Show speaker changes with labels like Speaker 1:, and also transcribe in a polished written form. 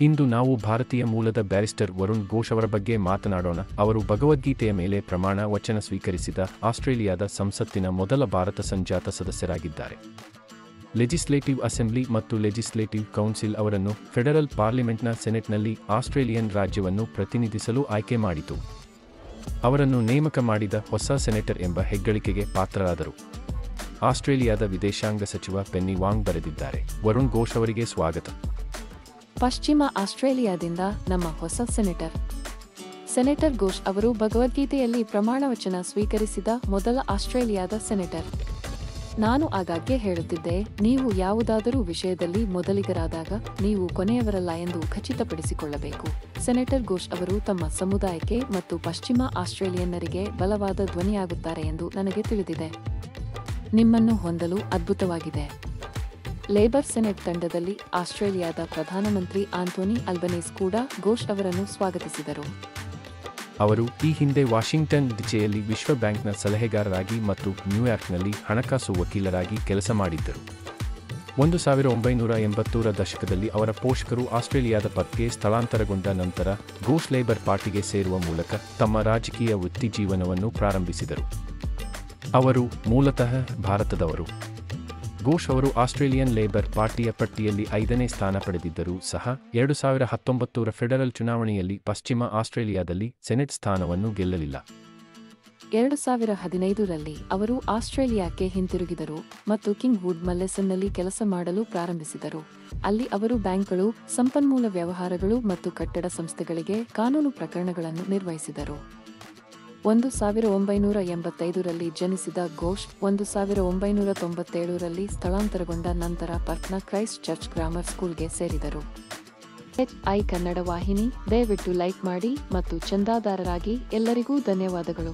Speaker 1: ಇಂದು ನಾವು ಭಾರತೀಯ ಮೂಲದ ಬ್ಯಾರಿಸ್ಟರ್ ವರುಣ್ ಘೋಷ್ ಅವರ ಬಗ್ಗೆ ಮಾತನಾಡೋಣ. ಅವರು ಭಗವದ್ಗೀತೆಯ ಮೇಲೆ ಪ್ರಮಾಣ ವಚನ ಸ್ವೀಕರಿಸಿದ ಆಸ್ಟ್ರೇಲಿಯಾದ ಸಂಸತ್ತಿನ ಮೊದಲ ಭಾರತ ಸಂಜಾತ ಸದಸ್ಯರಾಗಿದ್ದಾರೆ. ಲೆಜಿಸ್ಲೇಟಿವ್ ಅಸೆಂಬ್ಲಿ ಮತ್ತು ಲೆಜಿಸ್ಲೇಟಿವ್ ಕೌನ್ಸಿಲ್ ಅವರನ್ನು ಫೆಡರಲ್ ಪಾರ್ಲಿಮೆಂಟ್ನ ಸೆನೆಟ್ನಲ್ಲಿ ಆಸ್ಟ್ರೇಲಿಯನ್ ರಾಜ್ಯವನ್ನು ಪ್ರತಿನಿಧಿಸಲು ಆಯ್ಕೆ ಮಾಡಿತು. ಅವರನ್ನು ನೇಮಕ ಮಾಡಿದ ಹೊಸ ಸೆನೆಟರ್ ಎಂಬ ಹೆಗ್ಗಳಿಕೆಗೆ ಪಾತ್ರರಾದರು. ಆಸ್ಟ್ರೇಲಿಯಾದ ವಿದೇಶಾಂಗ ಸಚಿವ ಪೆನ್ನಿ ವಾಂಗ್ ಬರೆದಿದ್ದಾರೆ. ವರುಣ್ ಘೋಷ್ ಅವರಿಗೆ ಸ್ವಾಗತ.
Speaker 2: ಪಶ್ಚಿಮ ಆಸ್ಟ್ರೇಲಿಯಾದಿಂದ ನಮ್ಮ ಹೊಸ ಸೆನೆಟರ್ ಘೋಷ್ ಅವರು ಭಗವದ್ಗೀತೆಯಲ್ಲಿ ಪ್ರಮಾಣವಚನ ಸ್ವೀಕರಿಸಿದ ಮೊದಲ ಆಸ್ಟ್ರೇಲಿಯಾದ ಸೆನೆಟರ್. ನಾನು ಆಗಾಗ್ಗೆ ಹೇಳುತ್ತಿದ್ದೆ, ನೀವು ಯಾವುದಾದರೂ ವಿಷಯದಲ್ಲಿ ಮೊದಲಿಗರಾದಾಗ ನೀವು ಕೊನೆಯವರಲ್ಲ ಎಂದು ಖಚಿತಪಡಿಸಿಕೊಳ್ಳಬೇಕು. ಸೆನೆಟರ್ ಘೋಷ್ ಅವರು ತಮ್ಮ ಸಮುದಾಯಕ್ಕೆ ಮತ್ತು ಪಶ್ಚಿಮ ಆಸ್ಟ್ರೇಲಿಯನ್ನರಿಗೆ ಬಲವಾದ ಧ್ವನಿಯಾಗುತ್ತಾರೆ ಎಂದು ನನಗೆ ತಿಳಿದಿದೆ. ನಿಮ್ಮನ್ನು ಹೊಂದಲು ಅದ್ಭುತವಾಗಿದೆ. ಲೇಬರ್ ಸೆನೆಟ್ ತಂಡದಲ್ಲಿ ಆಸ್ಟ್ರೇಲಿಯಾದ ಪ್ರಧಾನಮಂತ್ರಿ ಆಂಥೋನಿ ಅಲ್ಬನೀಸ್ ಕೂಡ ಘೋಷ್ ಅವರನ್ನು ಸ್ವಾಗತಿಸಿದರು.
Speaker 1: ಅವರು ಈ ಹಿಂದೆ ವಾಷಿಂಗ್ಟನ್ ಡಿಸಿಯಲ್ಲಿ ವಿಶ್ವ ಬ್ಯಾಂಕ್ನ ಸಲಹೆಗಾರರಾಗಿ ಮತ್ತು ನ್ಯೂಯಾರ್ಕ್ನಲ್ಲಿ ಹಣಕಾಸು ವಕೀಲರಾಗಿ ಕೆಲಸ ಮಾಡಿದ್ದರು. 1980ರ ದಶಕದಲ್ಲಿ ಅವರ ಪೋಷಕರು ಆಸ್ಟ್ರೇಲಿಯಾದ ಪರ್ತ್ಗೆ ಸ್ಥಳಾಂತರಗೊಂಡ ನಂತರ ಘೋಷ್ ಲೇಬರ್ ಪಾರ್ಟಿಗೆ ಸೇರುವ ಮೂಲಕ ತಮ್ಮ ರಾಜಕೀಯ ವೃತ್ತಿಜೀವನವನ್ನು ಪ್ರಾರಂಭಿಸಿದರು. ಅವರು ಮೂಲತಃ ಭಾರತದವರು. ಘೋಷ್ ಅವರು ಆಸ್ಟ್ರೇಲಿಯನ್ ಲೇಬರ್ ಪಾರ್ಟಿಯ ಪಟ್ಟಿಯಲ್ಲಿ 5ನೇ ಸ್ಥಾನ ಪಡೆದಿದ್ದರೂ ಸಹ 2019ರ ಫೆಡರಲ್ ಚುನಾವಣೆಯಲ್ಲಿ ಪಶ್ಚಿಮ ಆಸ್ಟ್ರೇಲಿಯಾದಲ್ಲಿ ಸೆನೆಟ್ ಸ್ಥಾನವನ್ನು ಗೆಲ್ಲಲಿಲ್ಲ.
Speaker 2: 2015ರಲ್ಲಿ ಅವರು ಆಸ್ಟ್ರೇಲಿಯಾಕ್ಕೆ ಹಿಂತಿರುಗಿದರು ಮತ್ತು ಕಿಂಗ್ವುಡ್ ಮಲ್ಲೆಸನ್ನಲ್ಲಿ ಕೆಲಸ ಮಾಡಲು ಪ್ರಾರಂಭಿಸಿದರು. ಅಲ್ಲಿ ಅವರು ಬ್ಯಾಂಕ್ಗಳು, ಸಂಪನ್ಮೂಲ ವ್ಯವಹಾರಗಳು ಮತ್ತು ಕಟ್ಟಡ ಸಂಸ್ಥೆಗಳಿಗೆ ಕಾನೂನು ಪ್ರಕರಣಗಳನ್ನು ನಿರ್ವಹಿಸಿದರು. 1985ರಲ್ಲಿ ಜನಿಸಿದ ಘೋಷ್ 1997ರಲ್ಲಿ ಸ್ಥಳಾಂತರಗೊಂಡ ನಂತರ ಪರ್ತ್ನ ಕ್ರೈಸ್ಟ್ ಚರ್ಚ್ ಗ್ರಾಮರ್ ಸ್ಕೂಲ್ಗೆ ಸೇರಿದರು. HI ಕನ್ನಡ ವಾಹಿನಿ, ದಯವಿಟ್ಟು ಲೈಕ್ ಮಾಡಿ ಮತ್ತು ಚಂದಾದಾರರಾಗಿ. ಎಲ್ಲರಿಗೂ ಧನ್ಯವಾದಗಳು.